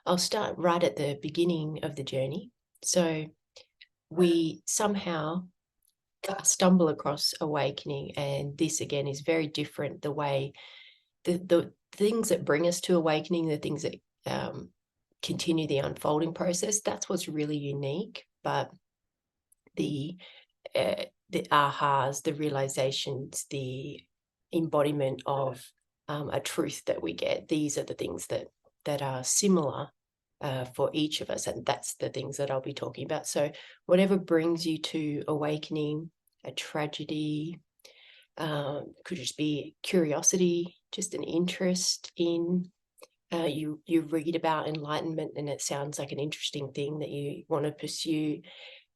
I'll start right at the beginning of the journey. So we somehow stumble across awakening, and this again is very different. The way the things that bring us to awakening, the things that continue the unfolding process, that's what's really unique. But the the ahas, the realizations, the embodiment of a truth that we get, these are the things that are similar for each of us, and that's the things that I'll be talking about. So whatever brings you to awakening, a tragedy, could just be curiosity, just an interest in, you read about enlightenment and it sounds like an interesting thing that you want to pursue.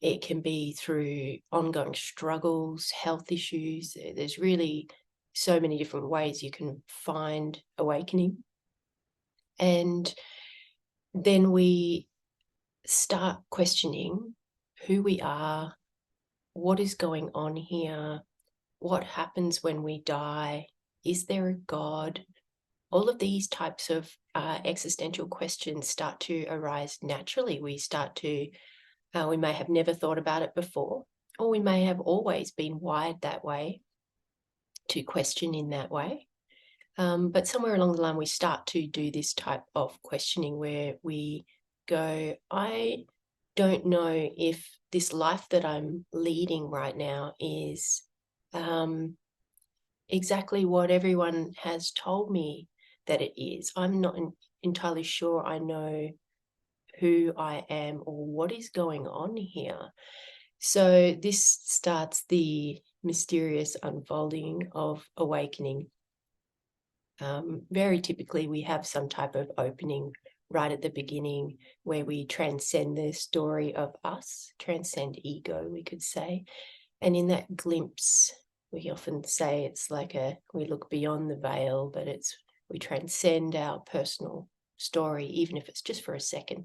It can be through ongoing struggles, health issues. There's really so many different ways you can find awakening. And then we start questioning who we are, what is going on here, what happens when we die, is there a God? All of these types of existential questions start to arise naturally. We start to, we may have never thought about it before, or we may have always been wired that way to question in that way. But somewhere along the line, we start to do this type of questioning where we go, I don't know if this life that I'm leading right now is exactly what everyone has told me that it is. I'm not entirely sure I know who I am or what is going on here. So this starts the mysterious unfolding of awakening. Very typically, we have some type of opening right at the beginning where we transcend the story of us, transcend ego, we could say. And in that glimpse, we often say it's like we look beyond the veil, but we transcend our personal story, even if it's just for a second.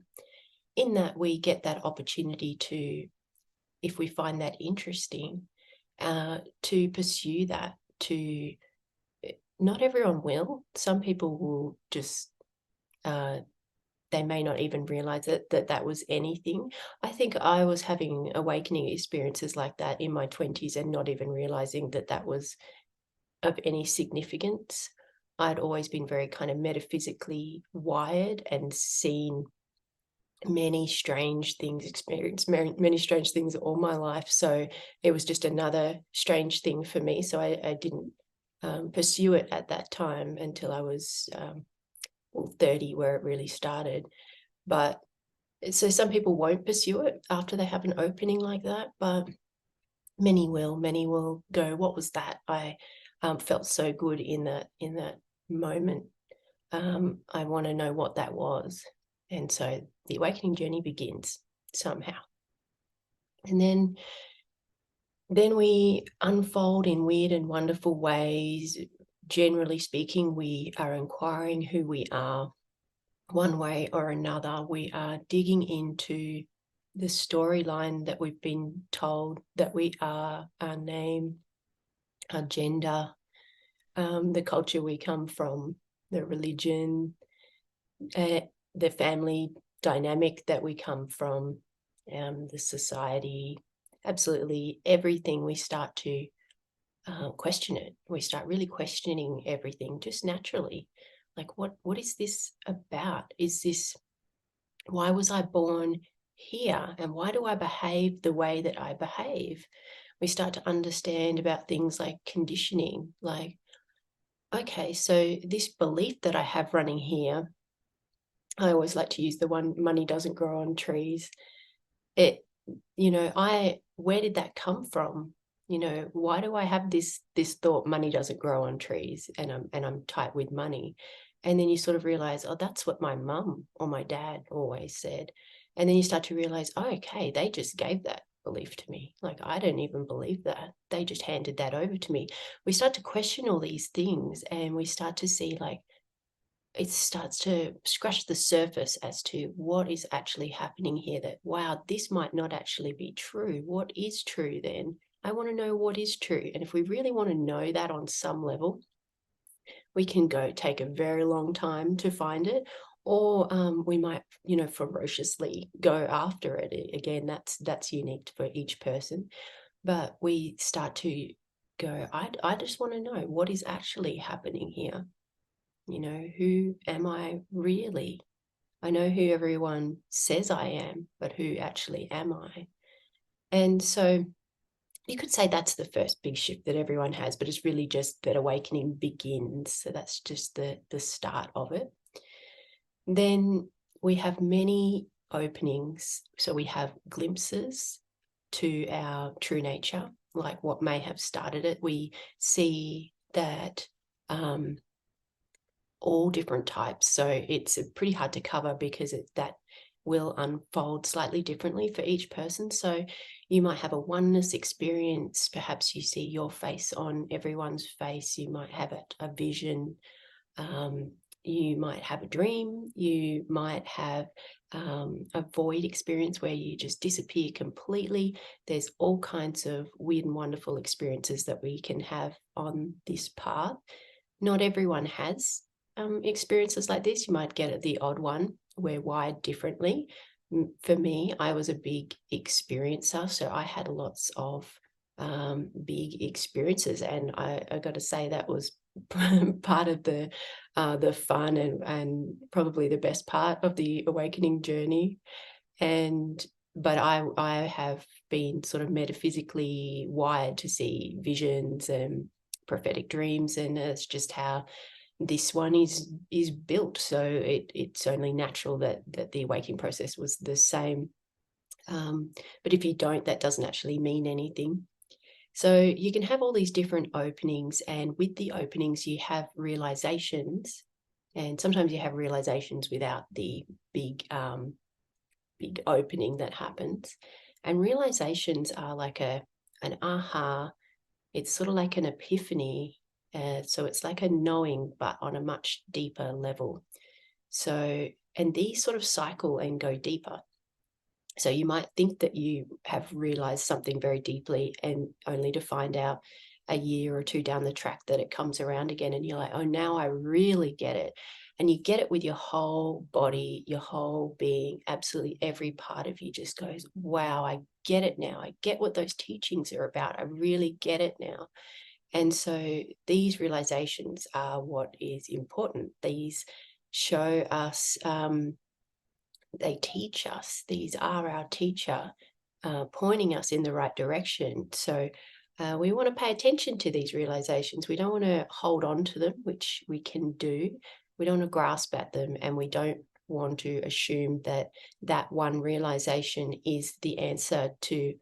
In that, we get that opportunity to, if we find that interesting, to pursue that. To not everyone will. Some people will just they may not even realize that was anything. I think I was having awakening experiences like that in my 20s and not even realizing that was of any significance. I'd always been very kind of metaphysically wired and seen many strange things, experienced many strange things all my life. So it was just another strange thing for me. So I didn't pursue it at that time until I was 30, where it really started. But so some people won't pursue it after they have an opening like that, but many will go, what was that? I felt so good in that moment. I want to know what that was. And so the awakening journey begins somehow. And then we unfold in weird and wonderful ways. Generally speaking, we are inquiring who we are. One way or another, we are digging into the storyline that we've been told that we are, our name, our gender, the culture we come from, the religion, the family dynamic that we come from, the society, absolutely everything. We start to question it. We start really questioning everything just naturally. Like, what is this about? Is this, why was I born here? And why do I behave the way that I behave? We start to understand about things like conditioning, like, okay, so this belief that I have running here, I always like to use the one, money doesn't grow on trees. Where did that come from? Why do I have this thought, money doesn't grow on trees, and I'm tight with money? And then you sort of realize, oh, that's what my mum or my dad always said. And then you start to realize, oh, okay, they just gave that belief to me. Like, I don't even believe that. They just handed that over to me. We start to question all these things, and we start to see, like, it starts to scratch the surface as to what is actually happening here, that, wow, this might not actually be true. What is true then? I want to know what is true. And if we really want to know that on some level, we can go take a very long time to find it, or we might, ferociously go after it. Again, that's unique for each person. But we start to go, I just want to know what is actually happening here. Who am I really? I know who everyone says I am, but who actually am I? And so you could say that's the first big shift that everyone has, but it's really just that awakening begins. So that's just the start of it. Then we have many openings. So we have glimpses to our true nature, like what may have started it. We see that all different types. So it's pretty hard to cover because that will unfold slightly differently for each person. So you might have a oneness experience. Perhaps you see your face on everyone's face. You might have a vision. You might have a dream. You might have a void experience where you just disappear completely. There's all kinds of weird and wonderful experiences that we can have on this path. Not everyone has experiences like this. You might get the odd one. We're wired differently. For me, I was a big experiencer, so I had lots of big experiences, and I got to say that was part of the fun and probably the best part of the awakening journey. But I have been sort of metaphysically wired to see visions and prophetic dreams, and it's just how this one is built. So it's only natural that the awakening process was the same. But if you don't, that doesn't actually mean anything. So you can have all these different openings, and with the openings you have realizations, and sometimes you have realizations without the big opening that happens. And realizations are like an aha. It's sort of like an epiphany. So it's like a knowing, but on a much deeper level. So, and these sort of cycle and go deeper. So you might think that you have realized something very deeply, and only to find out a year or two down the track that it comes around again, and you're like, oh, now I really get it. And you get it with your whole body, your whole being. Absolutely every part of you just goes, wow, I get it now. I get what those teachings are about. I really get it now. And so these realizations are what is important. These show us, they teach us. These are our teacher, pointing us in the right direction. So we want to pay attention to these realizations. We don't want to hold on to them, which we can do. We don't want to grasp at them, and we don't want to assume that that one realization is the answer to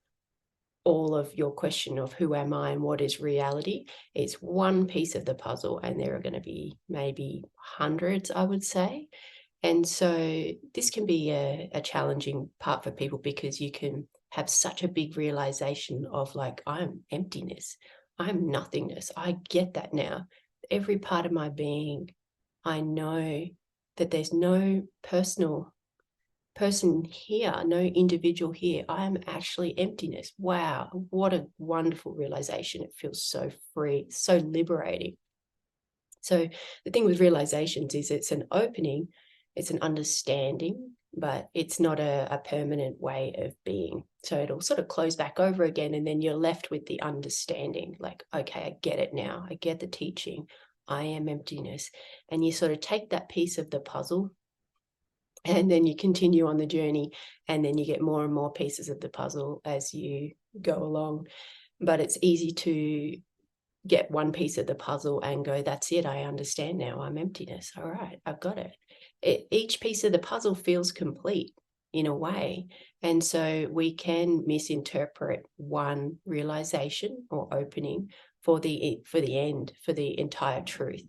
all of your question of who am I and what is reality. It's one piece of the puzzle, and there are going to be maybe hundreds, I would say. And so this can be a challenging part for people, because you can have such a big realization of like, I'm emptiness, I'm nothingness. I get that now. Every part of my being, I know that there's no person here, no individual here. I'm actually emptiness. Wow, what a wonderful realization. It feels so free, so liberating. So the thing with realizations is it's an opening, it's an understanding, but it's not a permanent way of being. So it'll sort of close back over again, and then you're left with the understanding, like, okay, I get it now. I get the teaching. I am emptiness. And you sort of take that piece of the puzzle, and then you continue on the journey, and then you get more and more pieces of the puzzle as you go along. But it's easy to get one piece of the puzzle and go, that's it, I understand now, I'm emptiness. All right, I've got it. Each piece of the puzzle feels complete in a way. And so we can misinterpret one realization or opening for the end, for the entire truth.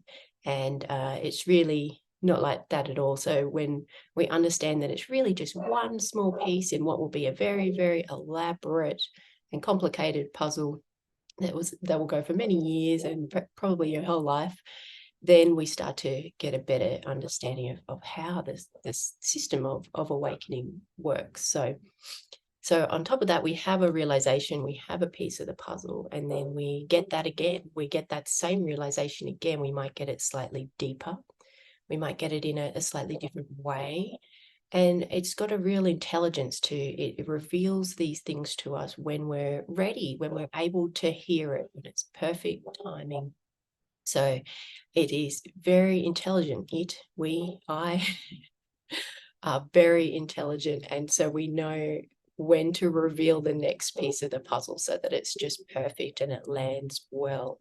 And it's really not like that at all. So when we understand that it's really just one small piece in what will be a very, very elaborate and complicated puzzle that will go for many years and probably your whole life, then we start to get a better understanding of how this system of awakening works. So on top of that, we have a realization, we have a piece of the puzzle, and then we get that again. We get that same realization again. We might get it slightly deeper. We might get it in a slightly different way. And it's got a real intelligence to it. It reveals these things to us when we're ready, when we're able to hear it, when it's perfect timing. So it is very intelligent. I are very intelligent. And so we know when to reveal the next piece of the puzzle so that it's just perfect and it lands well.